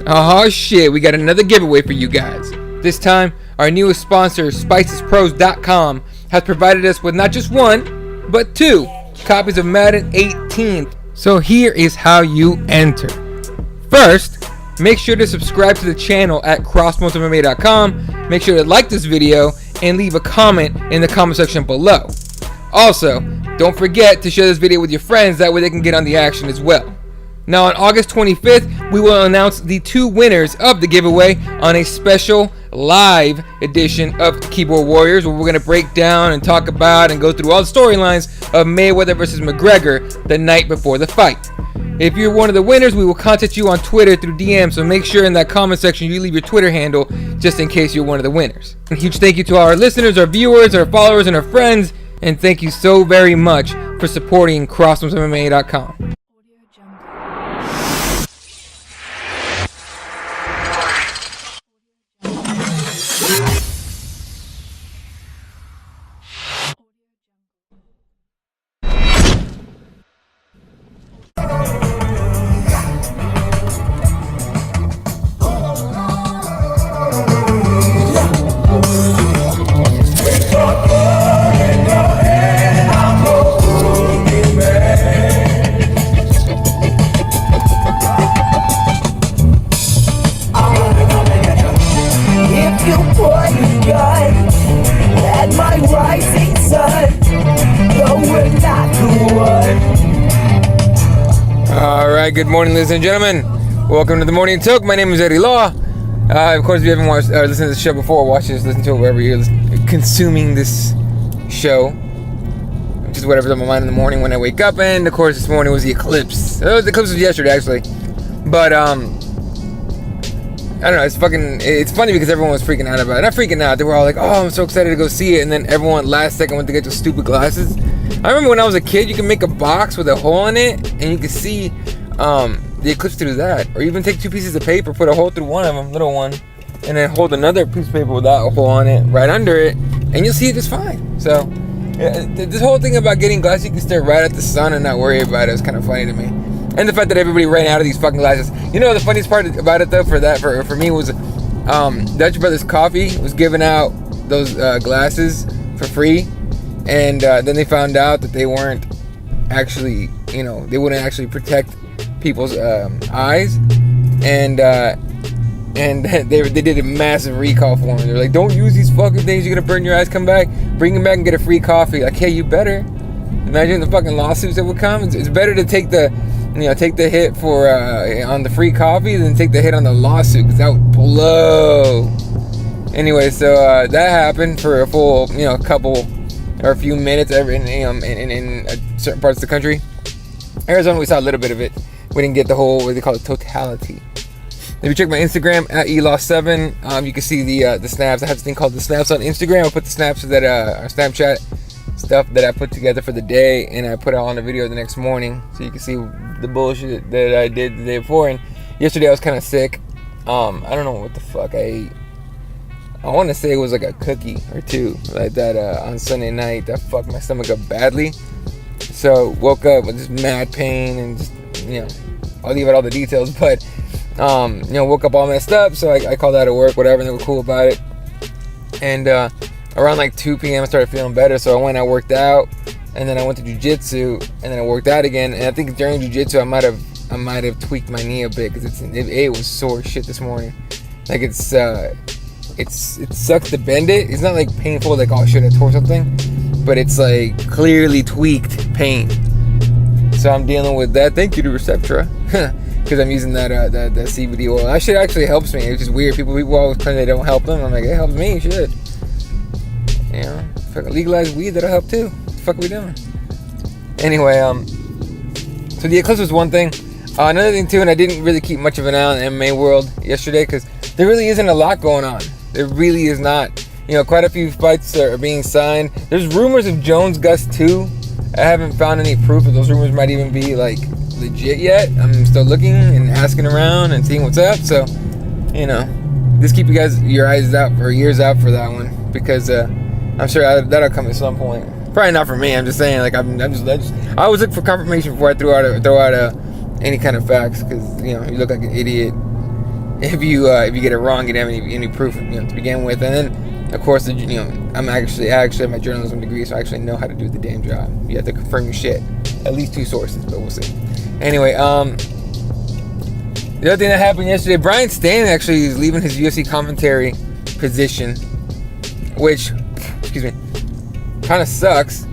Oh shit, we got another giveaway for you guys. This time, our newest sponsor, SpicesPros.com, has provided us with not just one, but 2 copies of Madden 18. So here is how you enter. First, make sure to subscribe to the channel at crossmotivemma.com. Make sure to like this video and leave a comment in the comment section below. Also, don't forget to share this video with your friends, that way they can get on the action as well. Now on August 25th, we will announce the 2 winners of the giveaway on a special live edition of Keyboard Warriors, where we're going to break down and talk about and go through all the storylines of Mayweather versus McGregor the night before the fight. If you're one of the winners, we will contact you on Twitter through DM, so make sure in that comment section you leave your Twitter handle just in case you're one of the winners. A huge thank you to our listeners, our viewers, our followers, and our friends, and thank you so very much for supporting crossmotivemma.com. Alright, good morning, ladies and gentlemen. Welcome to the Morning Toke. My name is Eddie Law. Of course, if you haven't watched or listened to the show before, watch this, listen to it wherever you're consuming this show. Which is whatever's on my mind in the morning when I wake up. And of course, this morning was the Eclipse. The Eclipse was yesterday, actually. But, I don't know, it's funny because everyone was freaking out about it. Not freaking out, they were all like, oh, I'm so excited to go see it. And then everyone last second went to get those stupid glasses. I remember when I was a kid, you could make a box with a hole in it, and you could see the Eclipse through that. Or even take 2 pieces of paper, put a hole through one of them, little one, and then hold another piece of paper without a hole on it right under it, and you'll see it just fine. So, this whole thing about getting glasses you can stare right at the sun and not worry about it is kind of funny to me. And the fact that everybody ran out of these fucking glasses. You know, the funniest part about it, though, for me was Dutch Brothers Coffee was giving out those glasses for free. And then they found out that they weren't actually, they wouldn't actually protect people's eyes. And they did a massive recall for them. They were like, don't use these fucking things, you're going to burn your eyes, come back, bring them back and get a free coffee. Like, hey, you better. Imagine the fucking lawsuits that would come. It's better to take the hit for on the free coffee than take the hit on the lawsuit, because that would blow. Anyway, so that happened for a full, couple or a few minutes in certain parts of the country. Arizona, we saw a little bit of it. We didn't get the whole, what they call it, totality. If you check my Instagram at eloss7, you can see the snaps. I have this thing called the snaps on Instagram. I'll put the snaps that our Snapchat stuff that I put together for the day, and I put it on a video the next morning, so you can see the bullshit that I did the day before. And yesterday I was kind of sick. I don't know what the fuck I ate. I want to say it was like a cookie or 2 like that on Sunday night that fucked my stomach up badly. So woke up with just mad pain and just, I'll leave out all the details, but woke up all messed up. So I called out of work, whatever, and they were cool about it. And around like 2 p.m. I started feeling better, so I went and I worked out, and then I went to jiu-jitsu, and then I worked out again. And I think during jiu-jitsu I might have tweaked my knee a bit, because it was sore shit this morning. Like it sucks to bend it. It's not like painful, like, oh shit, I tore something, but it's like clearly tweaked pain. So I'm dealing with that. Thank you to Receptra, because I'm using that CBD oil. That shit actually helps me. It's just weird. People always claim they don't help them. I'm like, it helps me. Shit. Fucking legalize weed, that'll help too. What the fuck are we doing? Anyway, so the Eclipse was one thing. Another thing too, and I didn't really keep much of an eye on the MMA world yesterday, because there really isn't a lot going on. There really is not. Quite a few fights are being signed. There's rumors of Jones Gus 2. I haven't found any proof that those rumors might even be like legit yet. I'm still looking and asking around and seeing what's up. So, just keep your eyes out or ears out for that one, because I'm sure that'll come at some point. Probably not for me. I'm just saying, like, I always look for confirmation before I throw out any kind of facts, because you look like an idiot if you get it wrong, you don't have any proof, to begin with. And then, of course, I actually have my journalism degree, so I actually know how to do the damn job. You have to confirm your shit. At least 2 sources, but we'll see. Anyway, the other thing that happened yesterday, Brian Stann actually is leaving his UFC commentary position, which, excuse me, kind of sucks.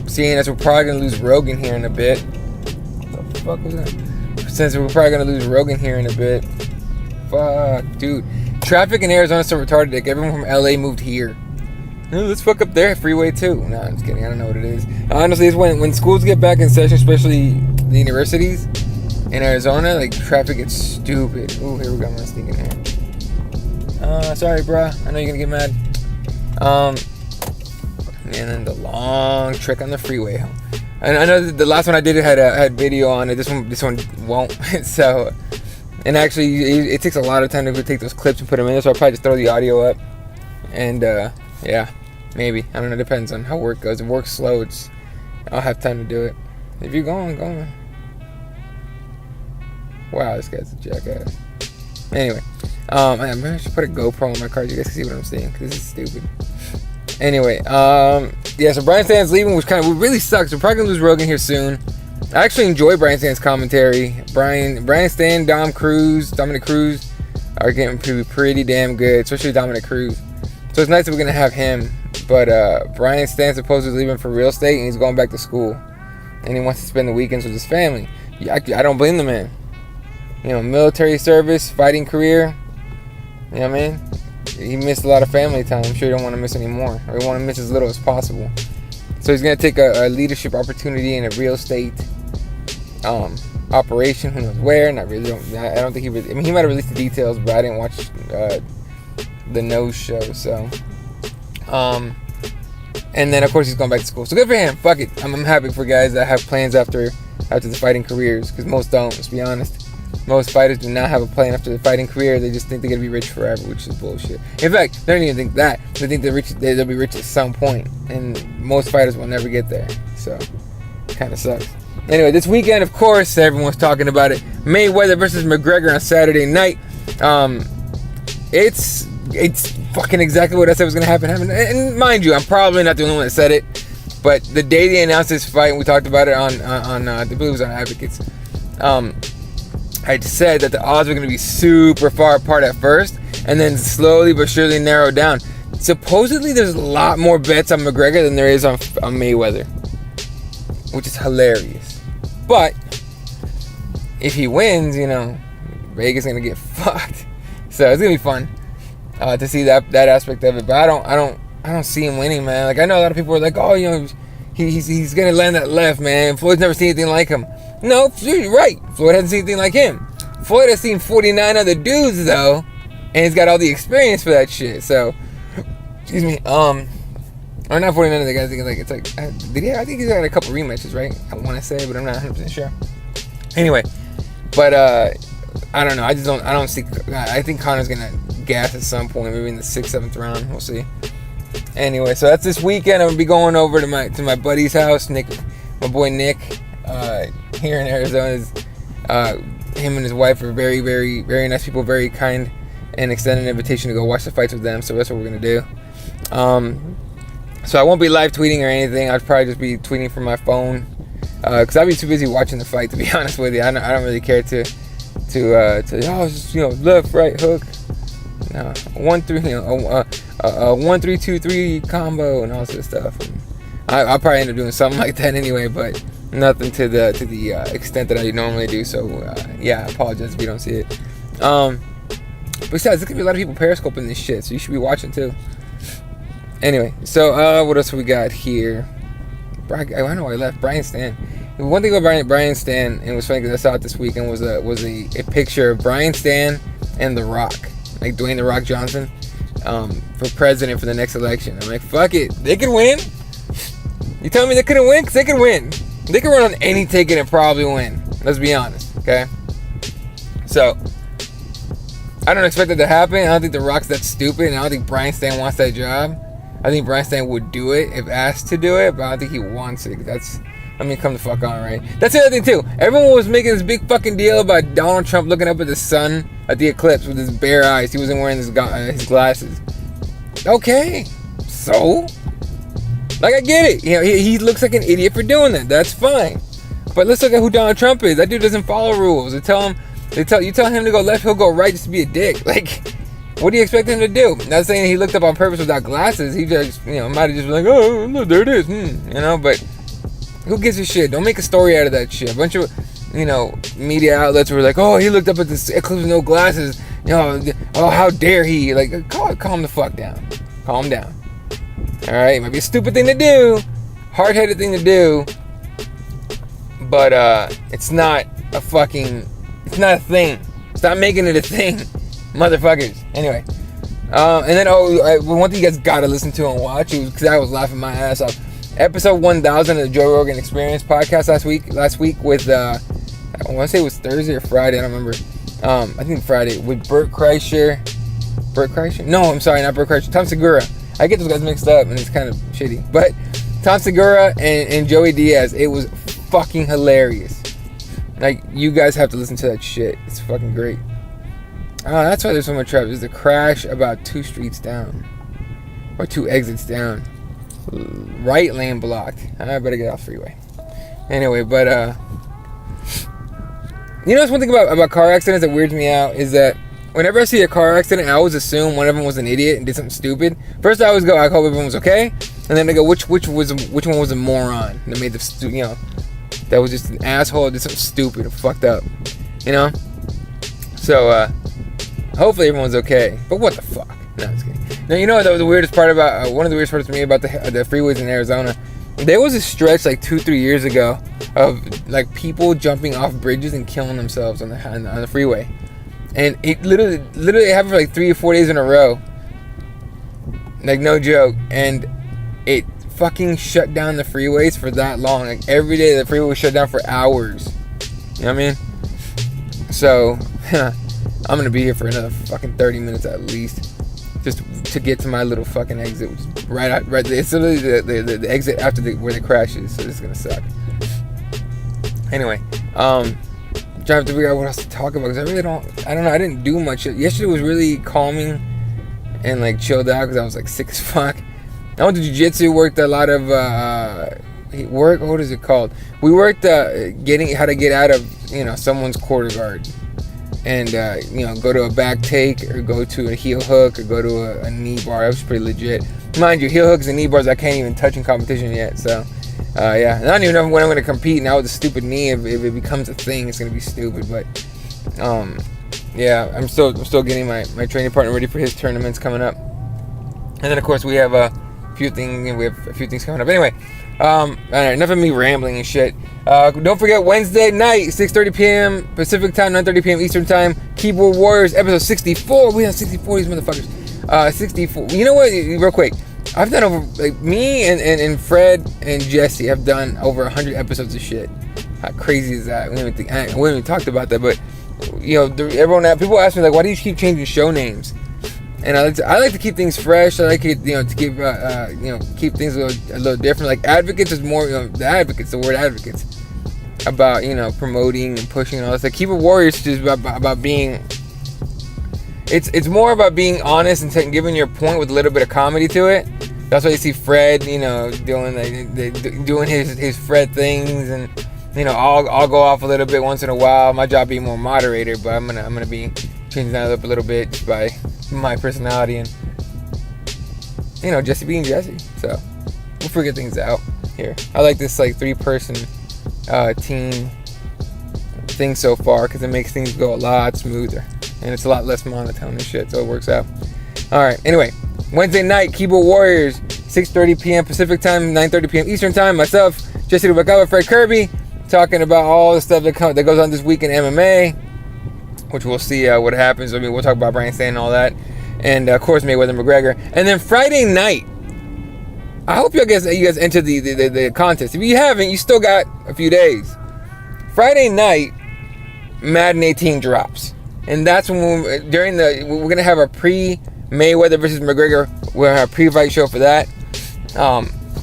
Seeing as we're probably gonna lose Rogan here in a bit. What the fuck was that? Since we're probably gonna lose Rogan here in a bit. Fuck, dude. Traffic in Arizona is so retarded. Like, everyone from LA moved here. Let's fuck up their freeway too. No, I'm just kidding. I don't know what it is. Honestly, it's when schools get back in session, especially the universities in Arizona, like, traffic gets stupid. Ooh, here we go. I'm gonna sneak in here. Sorry, bruh. I know you're gonna get mad. And then the long trek on the freeway home. And I know the last one I did had video on it. This one won't. So, and actually, it takes a lot of time to go take those clips and put them in there. So I'll probably just throw the audio up. And yeah, maybe, I don't know. Depends on how work goes. If work's slow, I'll have time to do it. If you're going. Wow, this guy's a jackass. Anyway, I should put a GoPro on my car so you guys can see what I'm seeing, because this is stupid. Anyway, yeah, so Brian Stann's leaving, which really sucks. We're probably gonna lose Rogan here soon. I actually enjoy Brian Stann's commentary. Brian Stann, Dominic Cruz are getting pretty damn good, especially Dominic Cruz. So it's nice that we're gonna have him. But Brian Stann's supposedly leaving for real estate, and he's going back to school, and he wants to spend the weekends with his family. I don't blame the man. Military service, fighting career. You know what I mean? He missed a lot of family time. I'm sure he don't want to miss any more, or he want to miss as little as possible. So he's gonna take a leadership opportunity in a real estate operation. Who knows where? I don't think he really. I mean, he might have released the details, but I didn't watch the Nose show. So, and then of course he's going back to school. So good for him. Fuck it. I'm happy for guys that have plans after the fighting careers, because most don't. Let's be honest. Most fighters do not have a plan after the fighting career. They just think they're gonna be rich forever, which is bullshit. In fact, they don't even think that. They think they'll be rich at some point, and most fighters will never get there. So, kind of sucks. Anyway, this weekend, of course, everyone's talking about it. Mayweather versus McGregor on Saturday night. It's fucking exactly what I said was gonna happen. And mind you, I'm probably not the only one that said it. But the day they announced this fight, and we talked about it on I believe it was on Advocates. I said that the odds were going to be super far apart at first, and then slowly but surely narrow down. Supposedly, there's a lot more bets on McGregor than there is on Mayweather, which is hilarious. But if he wins, Vegas is going to get fucked. So it's going to be fun to see that aspect of it. But I don't see him winning, man. Like, I know a lot of people are like, oh, he's going to land that left, man. Floyd's never seen anything like him. No, you're right. Floyd hasn't seen anything like him. Floyd has seen 49 other dudes, though, and he's got all the experience for that shit. So, excuse me, or not 49 other guys. I think he's got a couple rematches, right? I want to say, but I'm not 100% sure. Anyway, but I don't know. I don't see. I think Conor's gonna gas at some point, maybe in the 6th, 7th round. We'll see. Anyway, so that's this weekend. I'm gonna be going over to my buddy's house, Nick, my boy Nick. Here in Arizona, him and his wife are very, very, very nice people, very kind, and extended an invitation to go watch the fights with them. So that's what we're gonna do. So I won't be live tweeting or anything. I'll probably just be tweeting from my phone, because I'll be too busy watching the fight, to be honest with you. I don't really care to just, left, right, hook, 1-3-2-3 combo and all this stuff. And I'll probably end up doing something like that anyway, but nothing to the extent that I normally do. So yeah, I apologize if you don't see it. Besides, there's gonna be a lot of people periscoping this shit, so you should be watching too. Anyway, so what else we got here? I don't know why I left. Brian Stann. One thing about Brian Stann, and it was funny because I saw it this weekend, was a picture of Brian Stann and The Rock, like Dwayne The Rock Johnson, for president for the next election. I'm like, fuck it, they could win. You telling me they couldn't win? Because they could win. They could run on any ticket and probably win. Let's be honest, okay? So, I don't expect that to happen. I don't think The Rock's that stupid, and I don't think Brian Stann wants that job. I think Brian Stann would do it if asked to do it, but I don't think he wants it. I mean, come the fuck on, right? That's the other thing, too. Everyone was making this big fucking deal about Donald Trump looking up at the sun at the eclipse with his bare eyes. He wasn't wearing his glasses. Okay. So? Like, I get it. You know, he looks like an idiot for doing that. That's fine. But let's look at who Donald Trump is. That dude doesn't follow rules. You tell him to go left, he'll go right just to be a dick. Like, what do you expect him to do? Not saying he looked up on purpose without glasses. He just, might have just been like, oh, look, there it is. But who gives a shit? Don't make a story out of that shit. A bunch of, media outlets were like, oh, he looked up at this eclipse with no glasses. Oh, how dare he? Like, calm the fuck down. Calm down. All right, it might be a stupid thing to do, hard-headed thing to do, but it's not a thing. Stop making it a thing, motherfuckers. Anyway, and then one thing you guys gotta listen to and watch, because I was laughing my ass off. Episode 1000 of the Joe Rogan Experience podcast last week with I want to say it was Thursday or Friday, I don't remember. I think Friday with Bert Kreischer. No, I'm sorry, not Bert Kreischer. Tom Segura. I get those guys mixed up, and it's kind of shitty. But Tom Segura and Joey Diaz, it was fucking hilarious. Like, you guys have to listen to that shit. It's fucking great. That's why there's so much traffic. There's a crash about 2 streets down. Or 2 exits down. Right lane blocked. I better get off freeway. Anyway, but, that's one thing about car accidents that weirds me out is that whenever I see a car accident, I always assume one of them was an idiot and did something stupid. First, I always go, I hope everyone was okay, and then I go, which one was a moron that made the that was just an asshole, did something stupid and fucked up, So, hopefully everyone's okay. But what the fuck? No, I'm just kidding. Now, that was the weirdest part about one of the weirdest parts to me about the freeways in Arizona. There was a stretch like 2-3 years ago of like people jumping off bridges and killing themselves on the freeway. And it literally happened for like 3 or 4 days in a row. Like, no joke. And it fucking shut down the freeways for that long. Like, every day the freeway was shut down for hours. You know what I mean? So, I'm going to be here for another fucking 30 minutes at least. Just to get to my little fucking exit. Which is right. It's literally the exit after where the crash is. So this is going to suck. Anyway, trying to figure out what else to talk about, because I really don't know, I didn't do much. Yesterday was really calming and like chilled out because I was like sick as fuck. I went to jiu-jitsu, worked a lot of what is it called? We worked getting how to get out of someone's quarter guard, and go to a back take or go to a heel hook or go to a knee bar. That was pretty legit. Mind you, heel hooks and knee bars I can't even touch in competition yet, so yeah, and I don't even know when I'm going to compete now with a stupid knee. If it becomes a thing, it's going to be stupid. But yeah, I'm still getting my training partner ready for his tournaments coming up. And then of course we have a few things coming up. Anyway, all right, enough of me rambling and shit. Don't forget, Wednesday night, 6:30 p.m. Pacific time, 9:30 p.m. Eastern time, Keyboard Warriors episode 64. We have 64 of these motherfuckers. 64. You know what? Real quick. I've done over, like, me and Fred and Jesse have done over 100 episodes of shit. How crazy is that? We haven't even talked about that, but people ask me, like, why do you keep changing show names? And I like to keep things fresh. I like it, to keep keep things a little different. Like, Advocates is more, the word advocates, about promoting and pushing and all this. Like, Keyboard Warriors is about being. It's more about being honest and giving your point with a little bit of comedy to it. That's why you see Fred, doing his Fred things, and I'll go off a little bit once in a while. My job being more moderator, but I'm gonna be changing that up a little bit just by my personality and Jesse being Jesse. So we'll figure things out here. I like this like 3-person team thing so far because it makes things go a lot smoother. And it's a lot less monotone and shit, so it works out. Alright, anyway. Wednesday night, Keyboard Warriors, 6:30 p.m. Pacific time, 9:30 p.m. Eastern time. Myself, Jesse Rubakawa, Fred Kirby, talking about all the stuff that goes on this week in MMA, which we'll see what happens. I mean, we'll talk about Brian Stann and all that. And, of course, Mayweather and McGregor. And then Friday night, I hope you guys entered the contest. If you haven't, you still got a few days. Friday night, Madden 18 drops. And that's when we're going to have a pre-Mayweather versus McGregor. We're going to have a pre-fight show for that.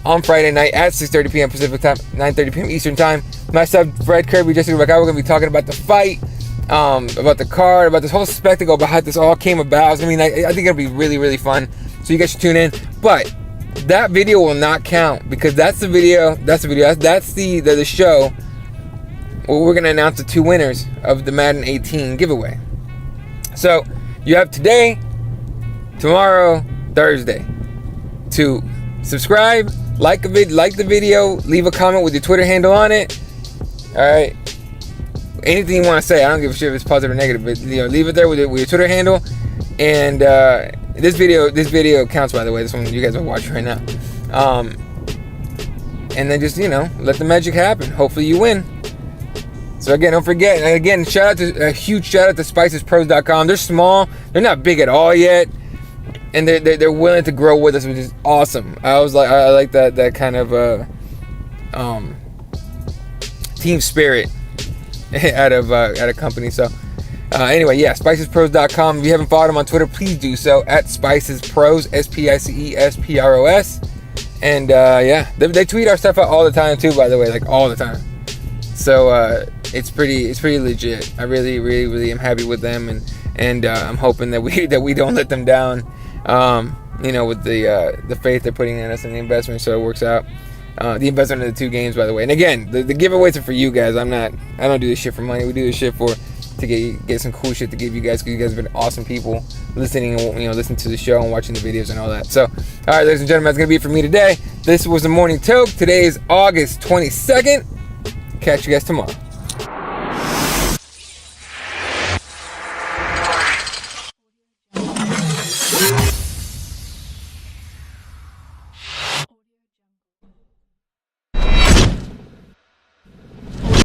on Friday night at 6:30 p.m. Pacific time, 9:30 p.m. Eastern time. Myself, Fred Kirby, Jessica Rebecca, we're going to be talking about the fight, about the card, about this whole spectacle, about how this all came about. I mean, I think it'll be really, really fun. So you guys should tune in. But that video will not count because that's the video. That's the show where we're going to announce the 2 winners of the Madden 18 giveaway. So you have today, tomorrow, Thursday to subscribe, like the video, leave a comment with your Twitter handle on it. All right. Anything you want to say, I don't give a shit if it's positive or negative, but leave it there with your Twitter handle. And this video counts, by the way. This one you guys are watching right now. And then just let the magic happen. Hopefully you win. So again, don't forget. And again, a huge shout out to spicespros.com. They're small. They're not big at all yet. And they're willing to grow with us, which is awesome. I like that kind of team spirit out of a company. So anyway, yeah, spicespros.com. If you haven't followed them on Twitter, please do so at spicespros, SPICESPROS. And yeah, they tweet our stuff out all the time too. By the way, like all the time. So it's pretty legit. I really am happy with them, and I'm hoping that we don't let them down. With the faith they're putting in us and the investment, so it works out. The investment in the 2 games, by the way. And again, the giveaways are for you guys. I don't do this shit for money. We do this shit to get some cool shit to give you guys, because you guys have been awesome people listening to the show and watching the videos and all that. So, all right, ladies and gentlemen, that's gonna be it for me today. This was the Morning Toke. Today is August 22nd. Catch you guys tomorrow.